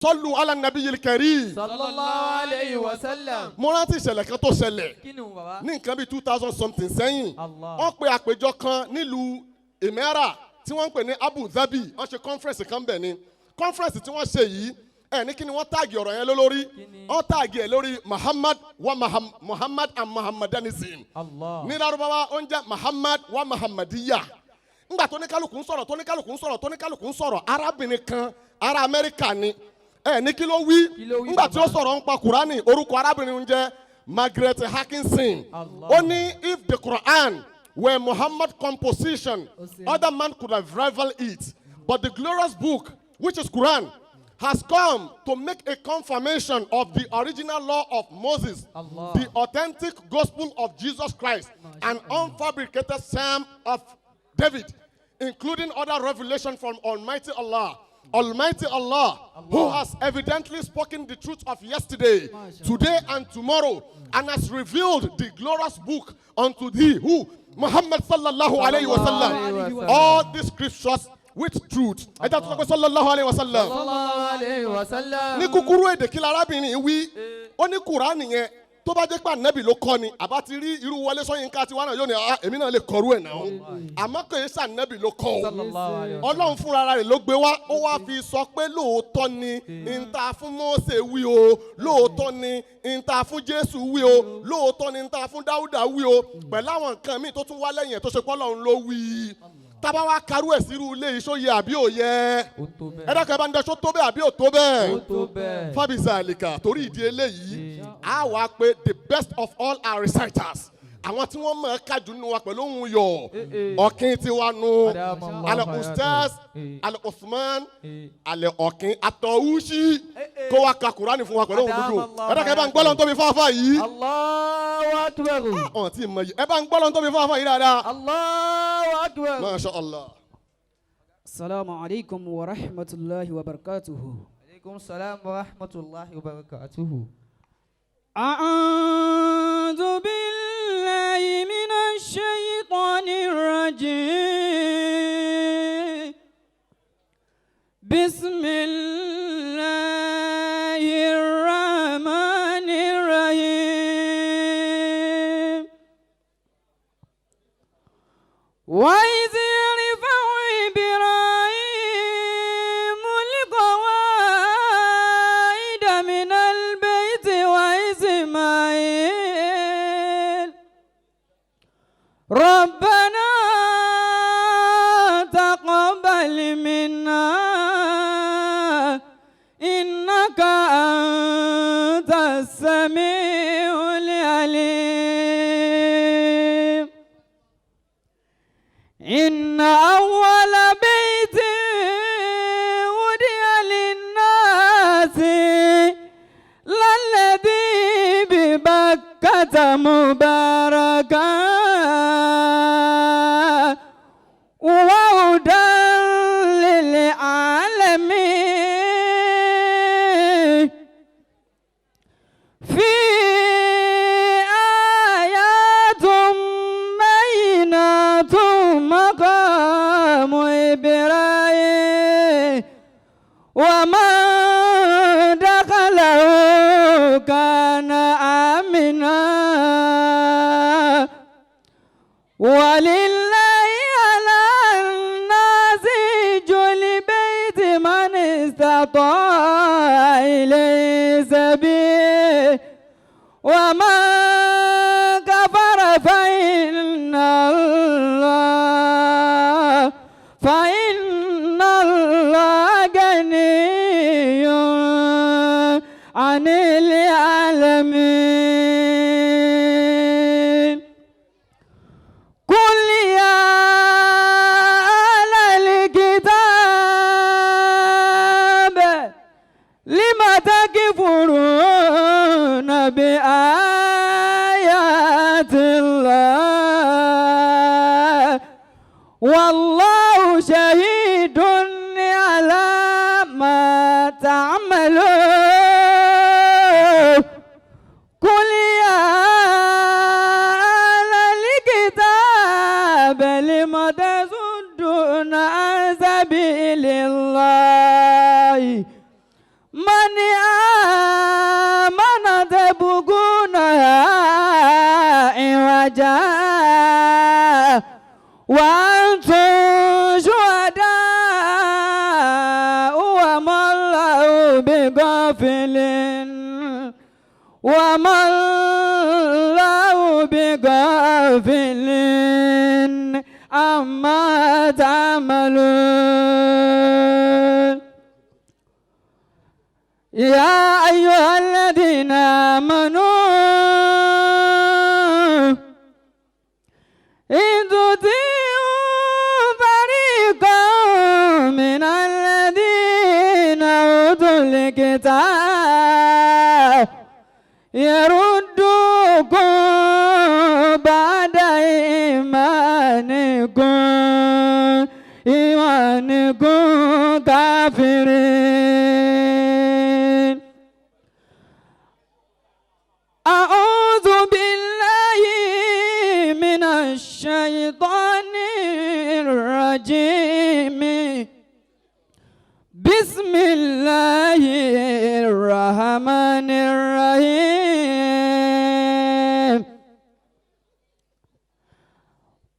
Sallu ala nabiyil karim. Sallallahu alayhi wa sallam. Mo rántí ìṣẹ̀lẹ̀ kan tó ṣẹlẹ̀ Kí ni o bàbá? ní nǹkan bíi 2000 something sẹ́yìn. Allah. Wọ́n pe àpéjọ kan nílùú Emira tí wọ́n ń pè ní Abu Dhabi. Wọ́n ṣe conference kan bẹ̀ ni. Conference tí wọ́n ṣe yìí ní kí ni wọ́n táàgì ọ̀rọ̀ yẹn lórí. Wọ́n táàgì ẹ̀ lórí Muhammad and Muhammadanism. Allah. Ní Lárúbáwá ó ń jẹ́ Muhammad wa Muhammadiyya. Ńgbà tó ní kálukú ń sọ̀rọ̀ arábìnrin kan ará Amẹ́ríkà ni. Ní kí ló wí? Ńgbà tí ó sọ̀rọ̀ ń pa Kùránì orúkọ arábìnrin ń jẹ́ Margaret Harkinson. Ó ní if the Quran were Muhammad composition, other man could have rivaled it. But the glorious book, which is Quran, has come to make a confirmation of the original law of Moses, the authentic gospel of Jesus Christ, an unfabricated psalm of David, including other revelation from Almighty Allah. Almighty Allah, who has evidently spoken the truth of yesterday, today, and tomorrow, and has revealed the glorious book unto thee, who, Muhammad sallallahu alayhi wa sallam, all these scriptures with truth. Sallallahu alayhi wa sallam. Sallallahu alayhi wa sallam. Ní kúkúrú èdè kí lárábìnrin wí, ó ní Kùránì yẹn tó bá jẹ́ pé Ànábì ló kọ́ ni, àbá ti rí irú Wọlé Ṣóyínká tí wọ́n náà yóò ní èmi náà lè kọrú ẹ̀ náà. Àmọ́ kò yẹ sí Ànábì ló kọ́ o. Ọlọ́run fúnra rẹ̀ ló gbé wá, ó wá fi sọ pé lóòótọ́ ni ìta fún Mósè wí o, lóòótọ́ ni ìta fún Jésù wí o, lóòótọ́ ni ìta fún Dáúdà wí o, pẹ̀lú àwọn nǹkan míì tó tún wá lẹ́yìn ẹ̀ tó ṣe pé Ọlọ́run ló wí. Tábà wá karú ẹ̀ sírú ilé yìí ṣó yẹ àbí ò yẹ? Ẹ dákẹ́ bá ń daṣọ́ tó bẹ́ẹ̀ àbí ò tó bẹ́ẹ̀? Fábísà àlìkà torí ìdí eléyìí á wá pé the best of all our reciters. Àwọn tí wọ́n mọ̀ ẹ́ kájú nínú wa pẹ̀lú ohun yọ̀ ọ̀kìn tí wà nù alẹ́ Ustaz alẹ́ Uthman alẹ́ ọ̀kìn àtọ̀wúṣí kó wá ka Kùránì fún wa pẹ̀lú ohun dúdú. Ẹ dákẹ́ bá ń gbọ́ lọ́n tóbi fáfá yìí. Allahu akbar. Ọ̀n tí mọ̀ yìí ẹ bá ń gbọ́ lọ́n tóbi fáfá yìí dáadáa. Allahu akbar. Masha Allah. Assalamu alaikum wa rahmatullahi wa barakatuhu. Alaikum salam wa rahmatullahi wa barakatuhu. أعوذ بالله من الشيطان الرجيم بسم الله الرحمن الرحيم وإذ يرفع إبراهيم القواعد من البيت وإسماعيل ربنا تقبل منا إنك أنت السميع العليم إن أول بيت وضع للناس للذي ببكة مباركا وهدى للعالمين في آيات بينات مقام إبراهيم ومن دخله كان آمنا ولله على الناس حج البيت من استطاع إليه سبيل ومن كفر فإن الله غني عن العالمين قل يا أهل الكتاب لم تكفرون بآيات الله والله شهيد على ما تعملون قل يا أهل الكتاب لم تصدون عن سبيل الله ما آمن تبغونها عوجا وأنتم شهداء وما الله بغافل وما الله بغافل عما تعملون يا أيها الذين آمنوا إن تطيعوا فريقا من الذين أوتوا الكتاب يردوكم بعد إيمانكم كافرين أعوذ بالله من الشيطان الرجيم بسم الله الرحمن الرحيم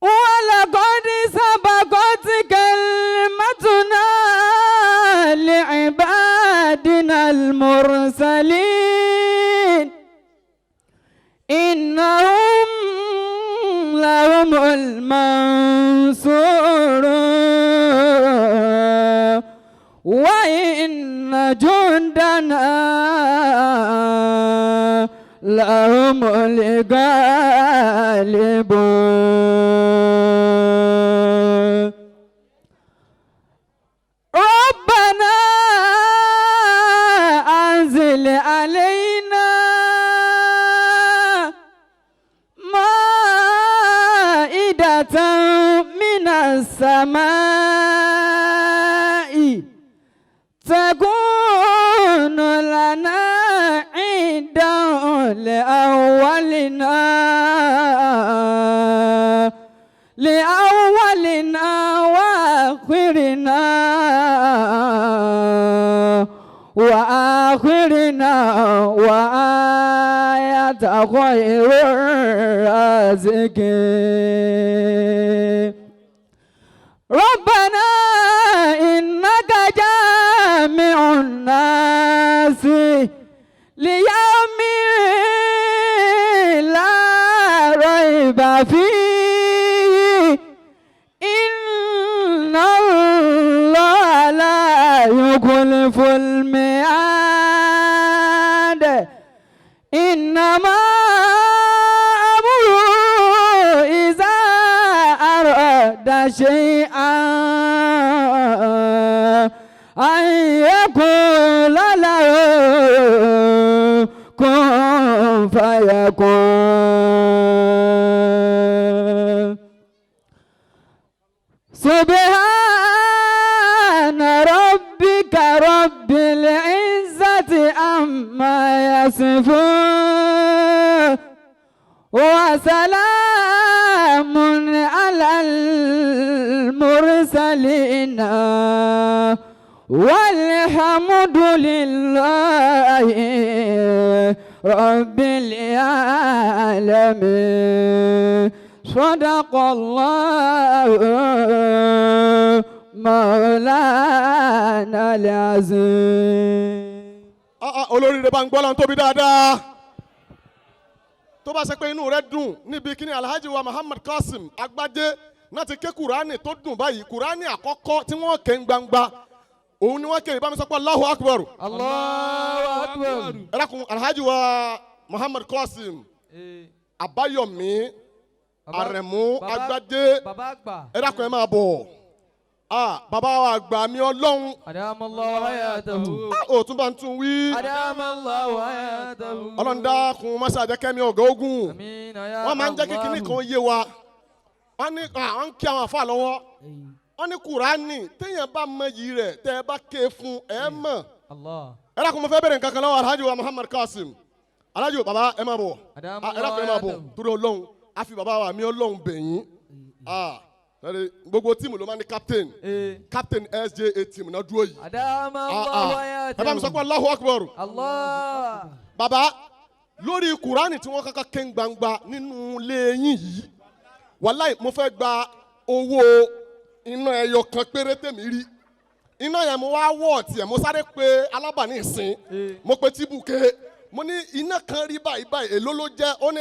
ولقد سبقت كلمتنا لعبادنا المرسلين إنهم لهم المنصورون وإن جندنا لهم الغالبون ربنا أنزل علينا مائدة من السماء تكون لنا عيدا لأولنا وآخرنا وآية خير الرازقين ربنا إنك جامع الناس ليوم لا ريب فيه إن الله لا يخلف الميعاد إنما أمره إذا أراد شيئا أن يقول له كن فيكون سبحان ربك رب العزة عما يصفون وسلام على المرسلين والحمد لله رب العالمين صدق الله مولانا العظيم. olóríire bá ń gbọ́ lọ́n tóbi dáadáa tó bá ṣe pé inú rẹ dùn níbi kíní alhaji wa Muhammad Qasim Agbájé náà ti ké kùránì tó dùn báyìí kùránì àkọ́kọ́ tí wọ́n ké ń gbangba òun ni wọ́n ké ìbámu sọ pé Allahu Akbar. Allahu Akbar. ẹ dákun alhaji wa Muhammad Qasim Àbáyọ̀mí Àrẹ̀mú Agbájé ẹ dákun ẹ máa bọ̀ bàbá wa àgbà mi Ọlọ́run. Adamallahu hayatahu. ó tún bá ń tún wí. Adamallahu hayatahu. Ọlọ́run dákun mọ́sá àjẹkẹ́mi ọ̀gá ogun. Àmín ya Allah. wọ́n máa ń jẹ́ kíkiní kan yé wa wọ́n ní àwọn ń kí àwọn àfa lọ́wọ́ wọ́n ní kùránì téèyàn bá mọ iyì rẹ̀ tẹ́ ẹ bá ké fún ẹ mọ̀. ẹ dákun mo fẹ́ bẹ̀rẹ̀ nǹkan kan lọ́wọ́ alhaji wa Muhammad Qasim alhaji wa bàbá ẹ máa bọ̀ ẹ dákun ẹ máa bọ̀ torí Ọlọ́run a fi bàbá wa mi Ọlọ́run bẹ̀yìn gbogbo tíìmù ló máa ní captain captain SJA team náà dúró yìí. أدام الله حياته. ẹ bá mi sọ pé Allahu Akbar. الله. bàbá lórí kùránì tí wọ́n kọ́kọ́ ké gbangba nínú ilé yín yìí wàláì mo fẹ́ gba owó iná ẹyọ kan péré tèmi rí iná yẹn mo wá wọ̀ tiẹ̀ mo sáré pé alábàání ìsìn mo pe tíbùkẹ́ mo ní iná kan rí báyìí èló ló jẹ́ ó ní